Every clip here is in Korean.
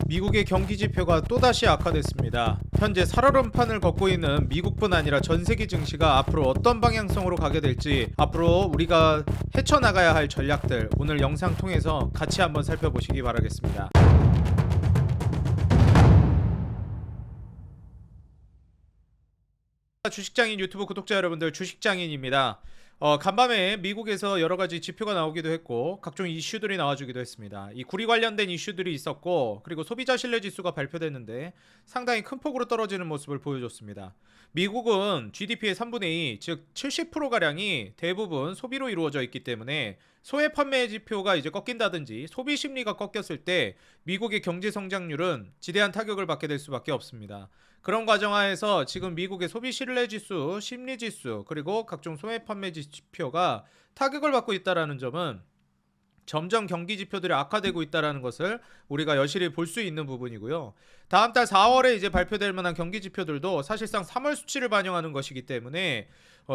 미국의 경기 지표가 또다시 악화됐습니다. 현재 살얼음판을 걷고 있는 미국뿐 아니라 전 세계 증시가 앞으로 어떤 방향성으로 가게 될지, 앞으로 우리가 헤쳐나가야 할 전략들, 오늘 영상 통해서 같이 한번 살펴보시기 바라겠습니다. 주식장인 유튜브 구독자 여러분들, 주식장인입니다. 간밤에 미국에서 여러가지 지표가 나오기도 했고 각종 이슈들이 나와주기도 했습니다. 이 구리 관련된 이슈들이 있었고, 그리고 소비자 신뢰지수가 발표됐는데 상당히 큰 폭으로 떨어지는 모습을 보여줬습니다. 미국은 GDP의 3분의 2, 즉 70%가량이 대부분 소비로 이루어져 있기 때문에 소외 판매 지표가 이제 꺾인다든지 소비 심리가 꺾였을 때 미국의 경제 성장률은 지대한 타격을 받게 될 수밖에 없습니다. 그런 과정하에서 지금 미국의 소비 신뢰 지수, 심리 지수, 그리고 각종 소매 판매 지표가 타격을 받고 있다는 점은 점점 경기 지표들이 악화되고 있다는 것을 우리가 여실히 볼 수 있는 부분이고요. 다음 달 4월에 이제 발표될 만한 경기 지표들도 사실상 3월 수치를 반영하는 것이기 때문에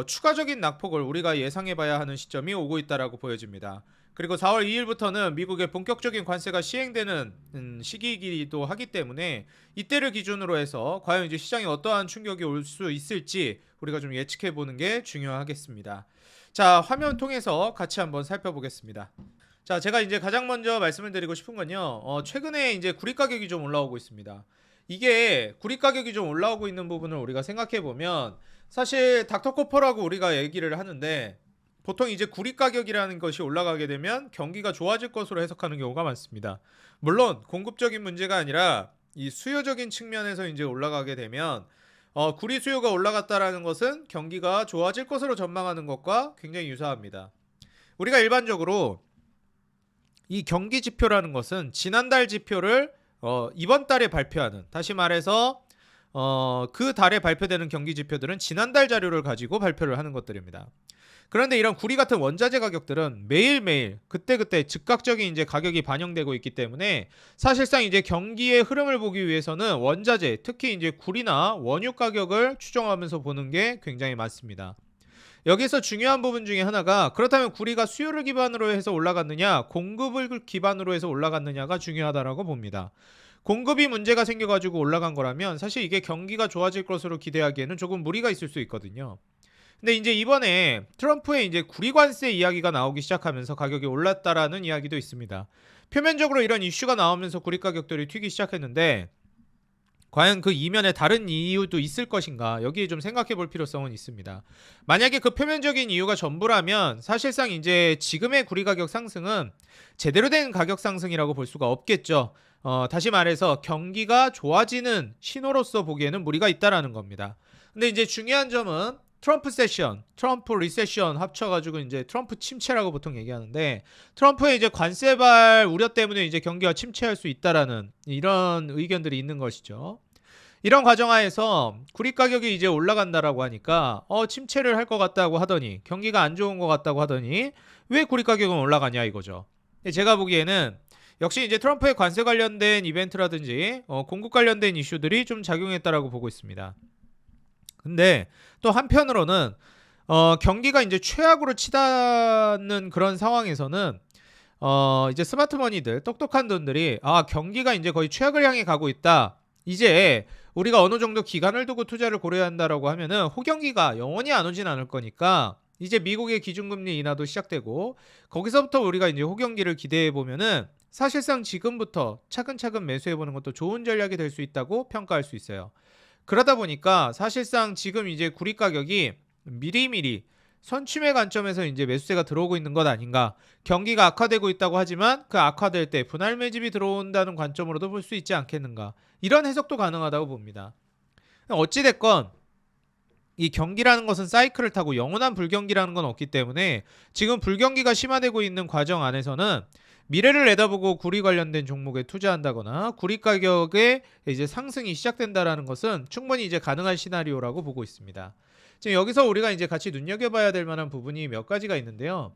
추가적인 낙폭을 우리가 예상해 봐야 하는 시점이 오고 있다라고 보여집니다. 그리고 4월 2일부터는 미국의 본격적인 관세가 시행되는 시기이기도 하기 때문에 이때를 기준으로 해서 과연 이제 시장에 어떠한 충격이 올 수 있을지 우리가 좀 예측해 보는 게 중요하겠습니다. 자, 화면 통해서 같이 한번 살펴보겠습니다. 자, 제가 이제 가장 먼저 말씀을 드리고 싶은 건요. 최근에 이제 구리 가격이 좀 올라오고 있습니다. 이게 구리 가격이 좀 올라오고 있는 부분을 우리가 생각해 보면, 사실 닥터코퍼라고 우리가 얘기를 하는데 보통 이제 구리 가격이라는 것이 올라가게 되면 경기가 좋아질 것으로 해석하는 경우가 많습니다. 물론 공급적인 문제가 아니라 이 수요적인 측면에서 이제 올라가게 되면 구리 수요가 올라갔다라는 것은 경기가 좋아질 것으로 전망하는 것과 굉장히 유사합니다. 우리가 일반적으로 이 경기 지표라는 것은 지난달 지표를 이번 달에 발표하는, 다시 말해서 그 달에 발표되는 경기 지표들은 지난달 자료를 가지고 발표를 하는 것들입니다. 그런데 이런 구리 같은 원자재 가격들은 매일매일 그때그때 즉각적인 이제 가격이 반영되고 있기 때문에 사실상 이제 경기의 흐름을 보기 위해서는 원자재, 특히 이제 구리나 원유 가격을 추정하면서 보는 게 굉장히 많습니다. 여기서 중요한 부분 중에 하나가, 그렇다면 구리가 수요를 기반으로 해서 올라갔느냐, 공급을 기반으로 해서 올라갔느냐가 중요하다라고 봅니다. 공급이 문제가 생겨가지고 올라간 거라면 사실 이게 경기가 좋아질 것으로 기대하기에는 조금 무리가 있을 수 있거든요. 근데 이제 이번에 트럼프의 이제 구리 관세 이야기가 나오기 시작하면서 가격이 올랐다라는 이야기도 있습니다. 표면적으로 이런 이슈가 나오면서 구리 가격들이 튀기 시작했는데, 과연 그 이면에 다른 이유도 있을 것인가, 여기에 좀 생각해 볼 필요성은 있습니다. 만약에 그 표면적인 이유가 전부라면 사실상 이제 지금의 구리 가격 상승은 제대로 된 가격 상승이라고 볼 수가 없겠죠. 다시 말해서 경기가 좋아지는 신호로서 보기에는 무리가 있다라는 겁니다. 근데 이제 중요한 점은 트럼프 세션, 트럼프 리세션 합쳐가지고 이제 트럼프 침체라고 보통 얘기하는데, 트럼프의 이제 관세발 우려 때문에 이제 경기가 침체할 수 있다라는 이런 의견들이 있는 것이죠. 이런 과정하에서 구리 가격이 이제 올라간다라고 하니까 침체를 할 것 같다고 하더니, 경기가 안 좋은 것 같다고 하더니 왜 구리 가격은 올라가냐 이거죠. 제가 보기에는 역시 이제 트럼프의 관세 관련된 이벤트라든지 공급 관련된 이슈들이 좀 작용했다라고 보고 있습니다. 근데 또 한편으로는 경기가 이제 최악으로 치닫는 그런 상황에서는 이제 스마트머니들, 똑똑한 돈들이 경기가 이제 거의 최악을 향해 가고 있다, 이제 우리가 어느 정도 기간을 두고 투자를 고려해야 한다라고 하면은 호경기가 영원히 안 오진 않을 거니까 이제 미국의 기준금리 인하도 시작되고 거기서부터 우리가 이제 호경기를 기대해 보면은 사실상 지금부터 차근차근 매수해 보는 것도 좋은 전략이 될 수 있다고 평가할 수 있어요. 그러다 보니까 사실상 지금 이제 구리 가격이 미리미리 선취매 관점에서 이제 매수세가 들어오고 있는 것 아닌가. 경기가 악화되고 있다고 하지만 그 악화될 때 분할 매집이 들어온다는 관점으로도 볼 수 있지 않겠는가. 이런 해석도 가능하다고 봅니다. 어찌됐건 이 경기라는 것은 사이클을 타고 영원한 불경기라는 건 없기 때문에 지금 불경기가 심화되고 있는 과정 안에서는 미래를 내다보고 구리 관련된 종목에 투자한다거나 구리 가격의 이제 상승이 시작된다라는 것은 충분히 이제 가능한 시나리오라고 보고 있습니다. 지금 여기서 우리가 이제 같이 눈여겨봐야 될 만한 부분이 몇 가지가 있는데요.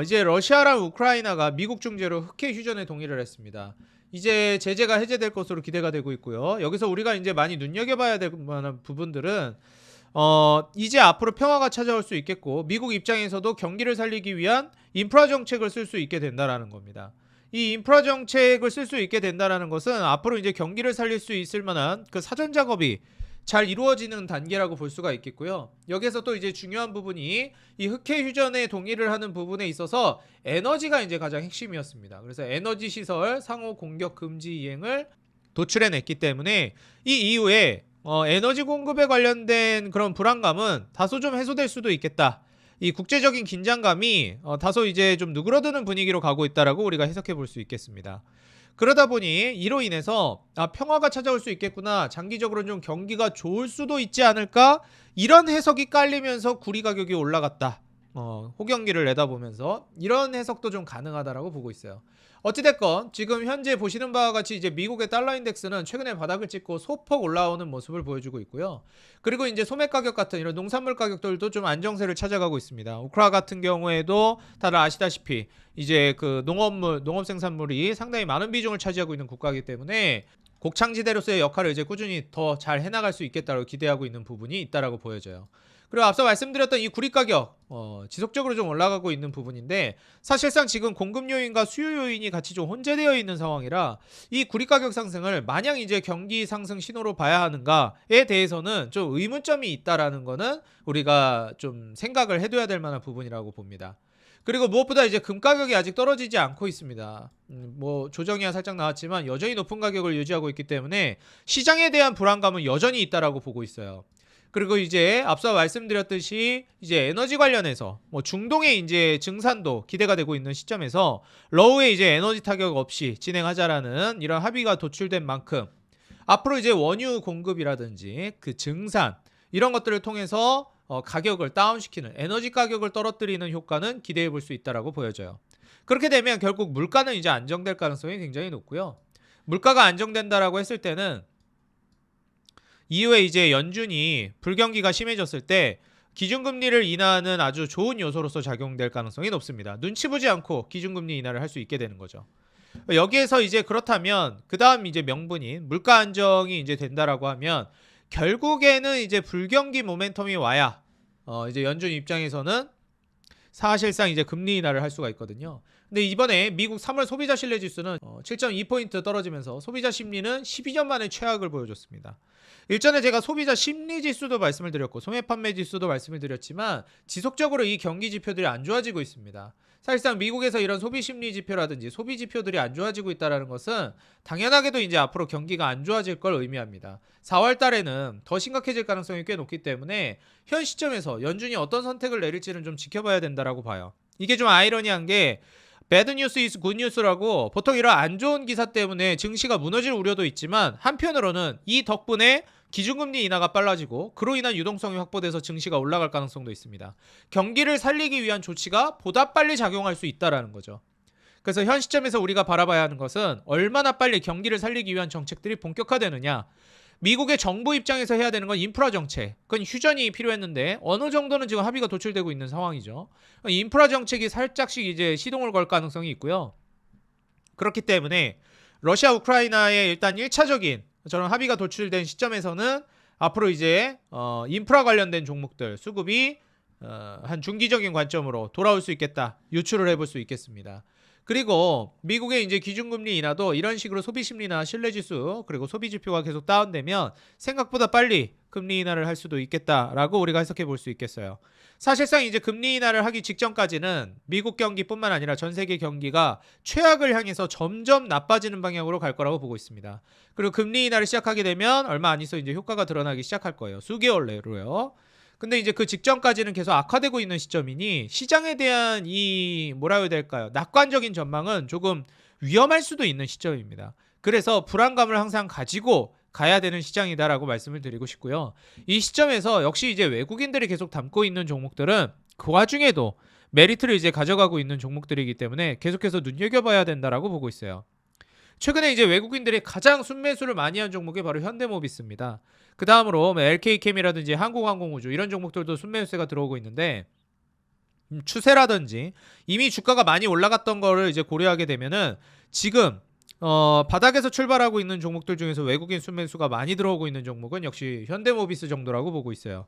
이제 러시아랑 우크라이나가 미국 중재로 흑해 휴전에 동의를 했습니다. 이제 제재가 해제될 것으로 기대가 되고 있고요. 여기서 우리가 이제 많이 눈여겨봐야 될 만한 부분들은 이제 앞으로 평화가 찾아올 수 있겠고, 미국 입장에서도 경기를 살리기 위한 인프라 정책을 쓸 수 있게 된다라는 겁니다. 이 인프라 정책을 쓸 수 있게 된다라는 것은 앞으로 이제 경기를 살릴 수 있을 만한 그 사전 작업이 잘 이루어지는 단계라고 볼 수가 있겠고요. 여기서 또 이제 중요한 부분이 이 흑해 휴전에 동의를 하는 부분에 있어서 에너지가 이제 가장 핵심이었습니다. 그래서 에너지 시설 상호 공격 금지 이행을 도출해냈기 때문에 이 이후에 에너지 공급에 관련된 그런 불안감은 다소 좀 해소될 수도 있겠다. 이 국제적인 긴장감이 다소 이제 좀 누그러드는 분위기로 가고 있다라고 우리가 해석해 볼 수 있겠습니다. 그러다 보니 이로 인해서 평화가 찾아올 수 있겠구나. 장기적으로는 좀 경기가 좋을 수도 있지 않을까? 이런 해석이 깔리면서 구리 가격이 올라갔다. 호경기를 내다보면서 이런 해석도 좀 가능하다라고 보고 있어요. 어찌됐건 지금 현재 보시는 바와 같이 이제 미국의 달러 인덱스는 최근에 바닥을 찍고 소폭 올라오는 모습을 보여주고 있고요. 그리고 이제 소매 가격 같은 이런 농산물 가격들도 좀 안정세를 찾아가고 있습니다. 우크라 같은 경우에도 다들 아시다시피 이제 그 농업 생산물이 상당히 많은 비중을 차지하고 있는 국가이기 때문에 곡창지대로서의 역할을 이제 꾸준히 더 잘 해나갈 수 있겠다고 기대하고 있는 부분이 있다라고 보여져요. 그리고 앞서 말씀드렸던 이 구리 가격 지속적으로 좀 올라가고 있는 부분인데 사실상 지금 공급 요인과 수요 요인이 같이 좀 혼재되어 있는 상황이라 이 구리 가격 상승을 마냥 이제 경기 상승 신호로 봐야 하는가에 대해서는 좀 의문점이 있다라는 거는 우리가 좀 생각을 해둬야 될 만한 부분이라고 봅니다. 그리고 무엇보다 이제 금 가격이 아직 떨어지지 않고 있습니다. 뭐 조정이야 살짝 나왔지만 여전히 높은 가격을 유지하고 있기 때문에 시장에 대한 불안감은 여전히 있다라고 보고 있어요. 그리고 이제 앞서 말씀드렸듯이 이제 에너지 관련해서 뭐 중동의 이제 증산도 기대가 되고 있는 시점에서 러우의 이제 에너지 타격 없이 진행하자라는 이런 합의가 도출된 만큼 앞으로 이제 원유 공급이라든지 그 증산 이런 것들을 통해서 가격을 다운시키는 에너지 가격을 떨어뜨리는 효과는 기대해 볼 수 있다라고 보여져요. 그렇게 되면 결국 물가는 이제 안정될 가능성이 굉장히 높고요. 물가가 안정된다라고 했을 때는 이후에 이제 연준이 불경기가 심해졌을 때 기준금리를 인하하는 아주 좋은 요소로서 작용될 가능성이 높습니다. 눈치 보지 않고 기준금리 인하를 할 수 있게 되는 거죠. 여기에서 이제 그렇다면 그 다음 이제 명분인 물가 안정이 이제 된다라고 하면 결국에는 이제 불경기 모멘텀이 와야 이제 연준 입장에서는 사실상 이제 금리 인하를 할 수가 있거든요. 근데 이번에 미국 3월 소비자 신뢰 지수는 7.2포인트 떨어지면서 소비자 심리는 12년 만에 최악을 보여줬습니다. 일전에 제가 소비자 심리 지수도 말씀을 드렸고 소매 판매 지수도 말씀을 드렸지만 지속적으로 이 경기 지표들이 안 좋아지고 있습니다. 사실상 미국에서 이런 소비 심리 지표라든지 소비 지표들이 안 좋아지고 있다는 것은 당연하게도 이제 앞으로 경기가 안 좋아질 걸 의미합니다. 4월 달에는 더 심각해질 가능성이 꽤 높기 때문에 현 시점에서 연준이 어떤 선택을 내릴지는 좀 지켜봐야 된다라고 봐요. 이게 좀 아이러니한 게 배드 뉴스 이즈 굿 뉴스라고 보통 이런 안 좋은 기사 때문에 증시가 무너질 우려도 있지만 한편으로는 이 덕분에 기준금리 인하가 빨라지고 그로 인한 유동성이 확보돼서 증시가 올라갈 가능성도 있습니다. 경기를 살리기 위한 조치가 보다 빨리 작용할 수 있다라는 거죠. 그래서 현 시점에서 우리가 바라봐야 하는 것은 얼마나 빨리 경기를 살리기 위한 정책들이 본격화되느냐. 미국의 정부 입장에서 해야 되는 건 인프라 정책. 그건 휴전이 필요했는데 어느 정도는 지금 합의가 도출되고 있는 상황이죠. 인프라 정책이 살짝씩 이제 시동을 걸 가능성이 있고요. 그렇기 때문에 러시아 우크라이나의 일단 1차적인 저런 합의가 도출된 시점에서는 앞으로 이제 인프라 관련된 종목들 수급이 한 중기적인 관점으로 돌아올 수 있겠다. 유출을 해볼 수 있겠습니다. 그리고 미국의 이제 기준금리 인하도 이런 식으로 소비심리나 신뢰지수 그리고 소비지표가 계속 다운되면 생각보다 빨리 금리 인하를 할 수도 있겠다라고 우리가 해석해 볼 수 있겠어요. 사실상 이제 금리 인하를 하기 직전까지는 미국 경기뿐만 아니라 전 세계 경기가 최악을 향해서 점점 나빠지는 방향으로 갈 거라고 보고 있습니다. 그리고 금리 인하를 시작하게 되면 얼마 안 있어 이제 효과가 드러나기 시작할 거예요. 수개월 내로요. 근데 이제 그 직전까지는 계속 악화되고 있는 시점이니 시장에 대한 이 뭐라 해야 될까요? 낙관적인 전망은 조금 위험할 수도 있는 시점입니다. 그래서 불안감을 항상 가지고 가야 되는 시장이다라고 말씀을 드리고 싶고요. 이 시점에서 역시 이제 외국인들이 계속 담고 있는 종목들은 그 와중에도 메리트를 이제 가져가고 있는 종목들이기 때문에 계속해서 눈여겨봐야 된다라고 보고 있어요. 최근에 이제 외국인들이 가장 순매수를 많이 한 종목이 바로 현대모비스입니다. 그 다음으로 LK캠이라든지 한국항공우주 이런 종목들도 순매수세가 들어오고 있는데 추세라든지 이미 주가가 많이 올라갔던 거를 이제 고려하게 되면은 지금 바닥에서 출발하고 있는 종목들 중에서 외국인 순매수가 많이 들어오고 있는 종목은 역시 현대모비스 정도라고 보고 있어요.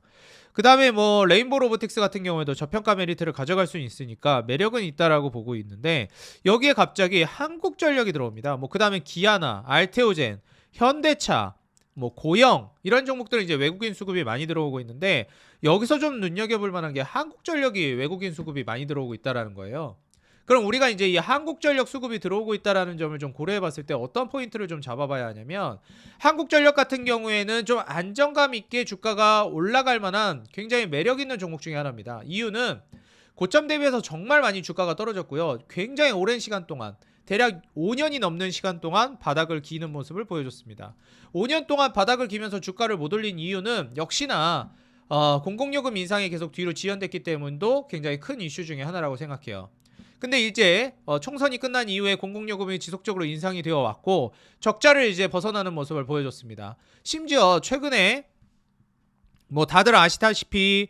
그 다음에 뭐 레인보우 로보틱스 같은 경우에도 저평가 메리트를 가져갈 수 있으니까 매력은 있다라고 보고 있는데, 여기에 갑자기 한국전력이 들어옵니다. 뭐 그 다음에 기아나, 알테오젠, 현대차, 뭐 고영 이런 종목들은 이제 외국인 수급이 많이 들어오고 있는데, 여기서 좀 눈여겨볼 만한 게 한국전력이 외국인 수급이 많이 들어오고 있다라는 거예요. 그럼 우리가 이제 이 한국전력 수급이 들어오고 있다라는 점을 좀 고려해 봤을 때 어떤 포인트를 좀 잡아봐야 하냐면, 한국전력 같은 경우에는 좀 안정감 있게 주가가 올라갈 만한 굉장히 매력 있는 종목 중에 하나입니다. 이유는 고점 대비해서 정말 많이 주가가 떨어졌고요. 굉장히 오랜 시간 동안, 대략 5년이 넘는 시간 동안 바닥을 기는 모습을 보여줬습니다. 5년 동안 바닥을 기면서 주가를 못 올린 이유는 역시나 공공요금 인상이 계속 뒤로 지연됐기 때문도 굉장히 큰 이슈 중에 하나라고 생각해요. 근데 이제 총선이 끝난 이후에 공공요금이 지속적으로 인상이 되어 왔고 적자를 이제 벗어나는 모습을 보여줬습니다. 심지어 최근에 뭐 다들 아시다시피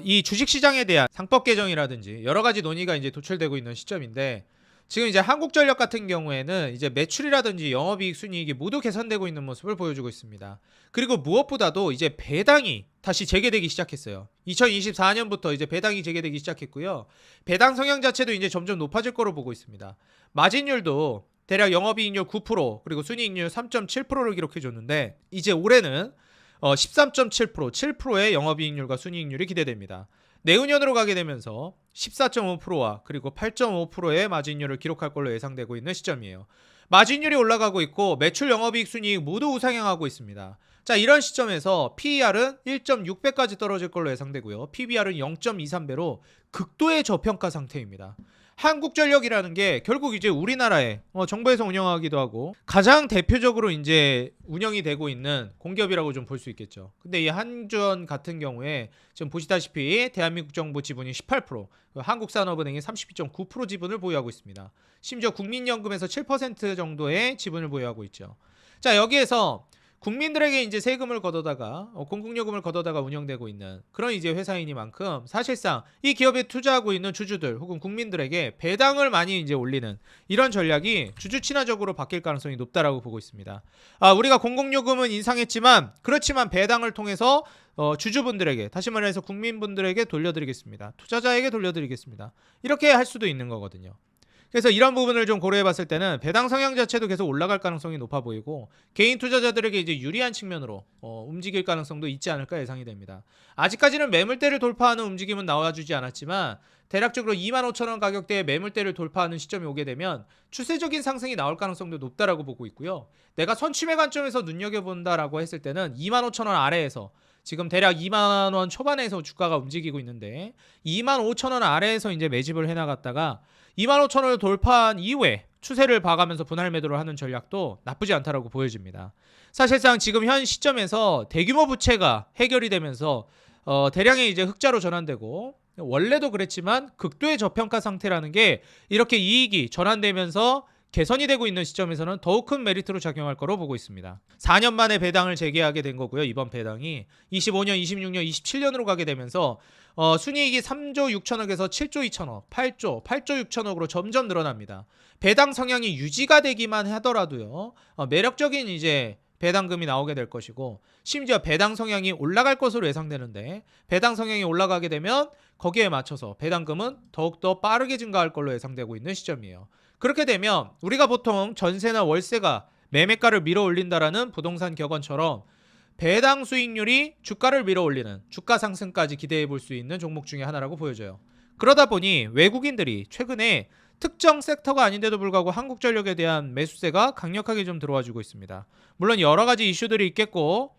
이 주식시장에 대한 상법 개정이라든지 여러 가지 논의가 이제 도출되고 있는 시점인데, 지금 이제 한국전력 같은 경우에는 이제 매출이라든지 영업이익 순이익이 모두 개선되고 있는 모습을 보여주고 있습니다. 그리고 무엇보다도 이제 배당이 다시 재개되기 시작했어요. 2024년부터 이제 배당이 재개되기 시작했고요. 배당 성향 자체도 이제 점점 높아질 거로 보고 있습니다. 마진율도 대략 영업이익률 9%, 그리고 순이익률 3.7%를 기록해 줬는데, 이제 올해는 13.7%, 7%의 영업이익률과 순이익률이 기대됩니다. 내후년으로 가게 되면서 14.5%와 그리고 8.5%의 마진율을 기록할 걸로 예상되고 있는 시점이에요. 마진율이 올라가고 있고 매출, 영업이익, 순이익 모두 우상향하고 있습니다. 자, 이런 시점에서 PER은 1.6배까지 떨어질 걸로 예상되고요. PBR은 0.23배로 극도의 저평가 상태입니다. 한국전력이라는 게 결국 이제 우리나라에 정부에서 운영하기도 하고 가장 대표적으로 이제 운영이 되고 있는 공기업이라고 좀 볼 수 있겠죠. 근데 이 한전 같은 경우에 지금 보시다시피 대한민국 정부 지분이 18%, 한국산업은행이 32.9% 지분을 보유하고 있습니다. 심지어 국민연금에서 7% 정도의 지분을 보유하고 있죠. 자, 여기에서 국민들에게 이제 세금을 걷어다가 공공요금을 걷어다가 운영되고 있는 그런 이제 회사이니만큼 사실상 이 기업에 투자하고 있는 주주들 혹은 국민들에게 배당을 많이 이제 올리는 이런 전략이 주주 친화적으로 바뀔 가능성이 높다라고 보고 있습니다. 우리가 공공요금은 인상했지만 그렇지만 배당을 통해서 주주분들에게, 다시 말해서 국민분들에게 돌려드리겠습니다. 투자자에게 돌려드리겠습니다. 이렇게 할 수도 있는 거거든요. 그래서 이런 부분을 좀 고려해 봤을 때는 배당 성향 자체도 계속 올라갈 가능성이 높아 보이고 개인 투자자들에게 이제 유리한 측면으로 움직일 가능성도 있지 않을까 예상이 됩니다. 아직까지는 매물대를 돌파하는 움직임은 나와주지 않았지만 대략적으로 25,000원 가격대의 매물대를 돌파하는 시점이 오게 되면 추세적인 상승이 나올 가능성도 높다라고 보고 있고요. 내가 선취매 관점에서 눈여겨본다라고 했을 때는 25,000원 아래에서, 지금 대략 2만 원 초반에서 주가가 움직이고 있는데 25,000원 아래에서 이제 매집을 해나갔다가 25,000원을 돌파한 이후에 추세를 봐가면서 분할 매도를 하는 전략도 나쁘지 않다라고 보여집니다. 사실상 지금 현 시점에서 대규모 부채가 해결이 되면서 대량의 이제 흑자로 전환되고, 원래도 그랬지만 극도의 저평가 상태라는 게 이렇게 이익이 전환되면서 개선이 되고 있는 시점에서는 더욱 큰 메리트로 작용할 거로 보고 있습니다. 4년 만에 배당을 재개하게 된 거고요. 이번 배당이 25년, 26년, 27년으로 가게 되면서 순이익이 3조 6천억에서 7조 2천억, 8조 6천억으로 점점 늘어납니다. 배당 성향이 유지가 되기만 하더라도요. 매력적인 이제 배당금이 나오게 될 것이고, 심지어 배당 성향이 올라갈 것으로 예상되는데, 배당 성향이 올라가게 되면 거기에 맞춰서 배당금은 더욱더 빠르게 증가할 걸로 예상되고 있는 시점이에요. 그렇게 되면 우리가 보통 전세나 월세가 매매가를 밀어 올린다라는 부동산 격언처럼 배당 수익률이 주가를 밀어 올리는, 주가 상승까지 기대해 볼 수 있는 종목 중에 하나라고 보여져요. 그러다 보니 외국인들이 최근에 특정 섹터가 아닌데도 불구하고 한국전력에 대한 매수세가 강력하게 좀 들어와 주고 있습니다. 물론 여러 가지 이슈들이 있겠고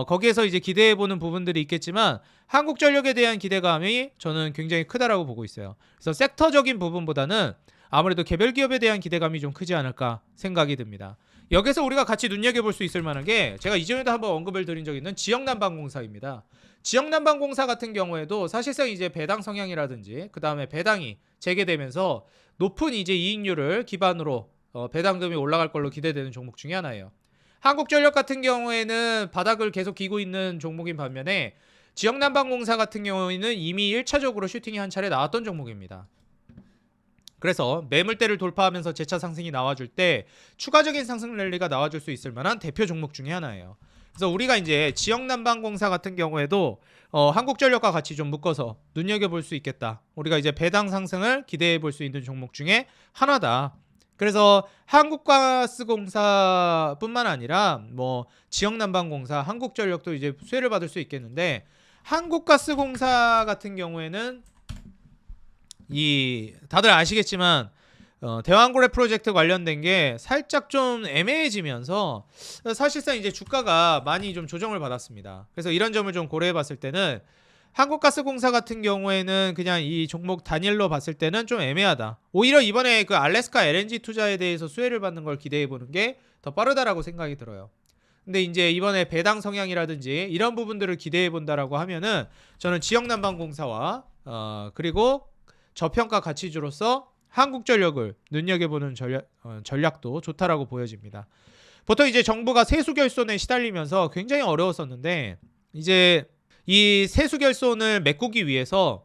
거기에서 이제 기대해 보는 부분들이 있겠지만 한국전력에 대한 기대감이 저는 굉장히 크다라고 보고 있어요. 그래서 섹터적인 부분보다는 아무래도 개별 기업에 대한 기대감이 좀 크지 않을까 생각이 듭니다. 여기서 우리가 같이 눈여겨볼 수 있을 만한 게, 제가 이전에도 한번 언급을 드린 적이 있는 지역난방공사입니다. 지역난방공사 같은 경우에도 사실상 이제 배당 성향이라든지 그 다음에 배당이 재개되면서 높은 이제 이익률을 기반으로 배당금이 올라갈 걸로 기대되는 종목 중에 하나예요. 한국전력 같은 경우에는 바닥을 계속 기고 있는 종목인 반면에 지역난방공사 같은 경우에는 이미 1차적으로 슈팅이 한 차례 나왔던 종목입니다. 그래서 매물대를 돌파하면서 재차 상승이 나와줄 때 추가적인 상승 랠리가 나와줄 수 있을 만한 대표 종목 중에 하나예요. 그래서 우리가 이제 지역난방공사 같은 경우에도 한국전력과 같이 좀 묶어서 눈여겨볼 수 있겠다. 우리가 이제 배당 상승을 기대해 볼 수 있는 종목 중에 하나다. 그래서 한국가스공사뿐만 아니라 뭐 지역난방공사, 한국전력도 이제 수혜를 받을 수 있겠는데, 한국가스공사 같은 경우에는 이 다들 아시겠지만 대왕고래 프로젝트 관련된 게 살짝 좀 애매해지면서 사실상 이제 주가가 많이 좀 조정을 받았습니다. 그래서 이런 점을 좀 고려해 봤을 때는 한국가스공사 같은 경우에는 그냥 이 종목 단일로 봤을 때는 좀 애매하다. 오히려 이번에 그 알래스카 LNG 투자에 대해서 수혜를 받는 걸 기대해 보는 게 더 빠르다라고 생각이 들어요. 근데 이제 이번에 배당 성향이라든지 이런 부분들을 기대해 본다라고 하면은 저는 지역난방공사와 그리고 저평가 가치주로서 한국전력을 눈여겨보는 전략도 좋다라고 보여집니다. 보통 이제 정부가 세수 결손에 시달리면서 굉장히 어려웠었는데, 이제 이 세수 결손을 메꾸기 위해서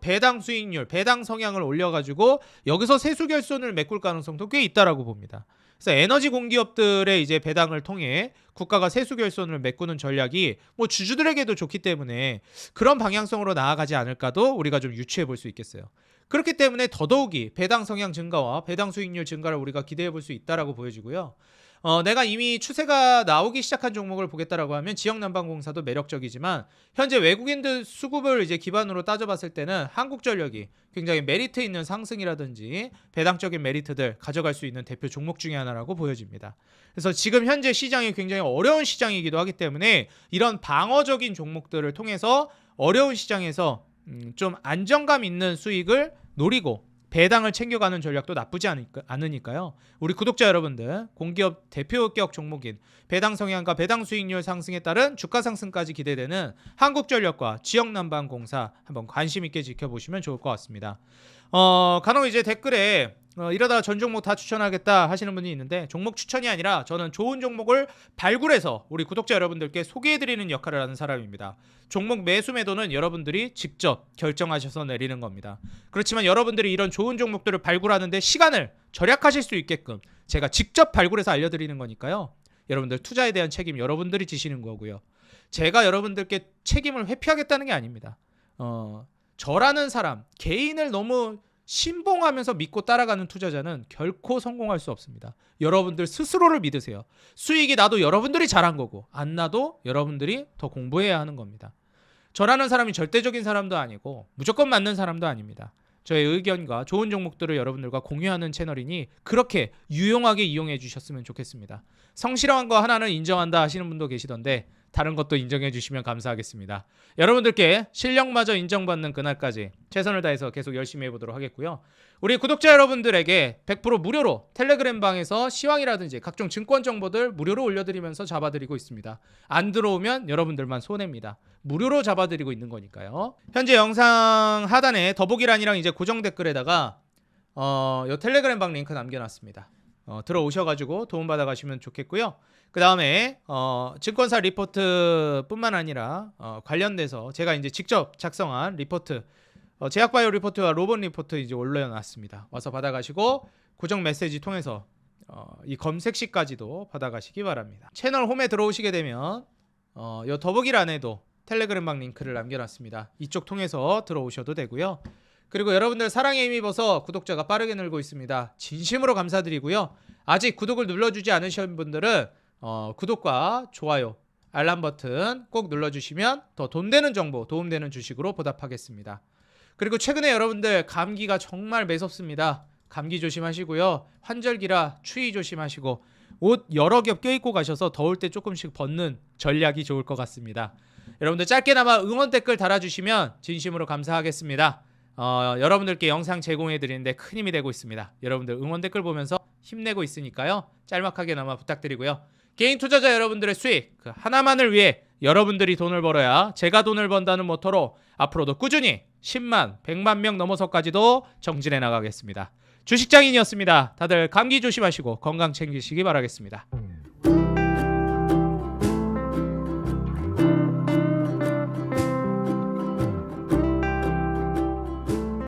배당 수익률, 배당 성향을 올려가지고 여기서 세수 결손을 메꿀 가능성도 꽤 있다라고 봅니다. 그래서 에너지 공기업들의 이제 배당을 통해 국가가 세수 결손을 메꾸는 전략이 뭐 주주들에게도 좋기 때문에 그런 방향성으로 나아가지 않을까도 우리가 좀 유추해 볼 수 있겠어요. 그렇기 때문에 더더욱이 배당 성향 증가와 배당 수익률 증가를 우리가 기대해 볼 수 있다라고 보여지고요. 내가 이미 추세가 나오기 시작한 종목을 보겠다라고 하면 지역난방공사도 매력적이지만, 현재 외국인들 수급을 이제 기반으로 따져봤을 때는 한국전력이 굉장히 메리트 있는 상승이라든지 배당적인 메리트들 가져갈 수 있는 대표 종목 중에 하나라고 보여집니다. 그래서 지금 현재 시장이 굉장히 어려운 시장이기도 하기 때문에 이런 방어적인 종목들을 통해서 어려운 시장에서 좀 안정감 있는 수익을 노리고 배당을 챙겨가는 전략도 나쁘지 않으니까요. 우리 구독자 여러분들, 공기업 대표격 종목인 배당 성향과 배당 수익률 상승에 따른 주가 상승까지 기대되는 한국전력과 지역난방공사 한번 관심 있게 지켜보시면 좋을 것 같습니다. 간혹 이제 댓글에 이러다가 전 종목 다 추천하겠다 하시는 분이 있는데, 종목 추천이 아니라 저는 좋은 종목을 발굴해서 우리 구독자 여러분들께 소개해드리는 역할을 하는 사람입니다. 종목 매수 매도는 여러분들이 직접 결정하셔서 내리는 겁니다. 그렇지만 여러분들이 이런 좋은 종목들을 발굴하는데 시간을 절약하실 수 있게끔 제가 직접 발굴해서 알려드리는 거니까요. 여러분들 투자에 대한 책임 여러분들이 지시는 거고요. 제가 여러분들께 책임을 회피하겠다는 게 아닙니다. 저라는 사람, 개인을 너무 신봉하면서 믿고 따라가는 투자자는 결코 성공할 수 없습니다. 여러분들 스스로를 믿으세요. 수익이 나도 여러분들이 잘한 거고, 안 나도 여러분들이 더 공부해야 하는 겁니다. 저라는 사람이 절대적인 사람도 아니고 무조건 맞는 사람도 아닙니다. 저의 의견과 좋은 종목들을 여러분들과 공유하는 채널이니 그렇게 유용하게 이용해 주셨으면 좋겠습니다. 성실한 거 하나는 인정한다 하시는 분도 계시던데, 다른 것도 인정해 주시면 감사하겠습니다. 여러분들께 실력마저 인정받는 그날까지 최선을 다해서 계속 열심히 해보도록 하겠고요. 우리 구독자 여러분들에게 100% 무료로 텔레그램 방에서 시황이라든지 각종 증권 정보들 무료로 올려드리면서 잡아드리고 있습니다. 안 들어오면 여러분들만 손해입니다. 무료로 잡아드리고 있는 거니까요. 현재 영상 하단에 더보기란이랑 이제 고정 댓글에다가 요 텔레그램 방 링크 남겨놨습니다. 들어오셔가지고 도움받아 가시면 좋겠고요. 그 다음에 증권사 리포트 뿐만 아니라 관련돼서 제가 이제 직접 작성한 리포트, 제약바이오 리포트와 로봇 리포트 이제 올려놨습니다. 와서 받아가시고 고정 메시지 통해서 이 검색시까지도 받아가시기 바랍니다. 채널 홈에 들어오시게 되면 요 더보기란에도 텔레그램 방 링크를 남겨놨습니다. 이쪽 통해서 들어오셔도 되고요. 그리고 여러분들 사랑에 힘입어서 구독자가 빠르게 늘고 있습니다. 진심으로 감사드리고요. 아직 구독을 눌러주지 않으신 분들은 구독과 좋아요, 알람 버튼 꼭 눌러주시면 더 돈되는 정보, 도움되는 주식으로 보답하겠습니다. 그리고 최근에 여러분들 감기가 정말 매섭습니다. 감기 조심하시고요. 환절기라 추위 조심하시고 옷 여러 겹 껴입고 가셔서 더울 때 조금씩 벗는 전략이 좋을 것 같습니다. 여러분들 짧게나마 응원 댓글 달아주시면 진심으로 감사하겠습니다. 여러분들께 영상 제공해 드리는데 큰 힘이 되고 있습니다. 여러분들 응원 댓글 보면서 힘내고 있으니까요. 짤막하게나마 부탁드리고요. 개인 투자자 여러분들의 수익 그 하나만을 위해 여러분들이 돈을 벌어야 제가 돈을 번다는 모토로 앞으로도 꾸준히 10만, 100만 명 넘어서까지도 정진해 나가겠습니다. 주식장인이었습니다. 다들 감기 조심하시고 건강 챙기시기 바라겠습니다.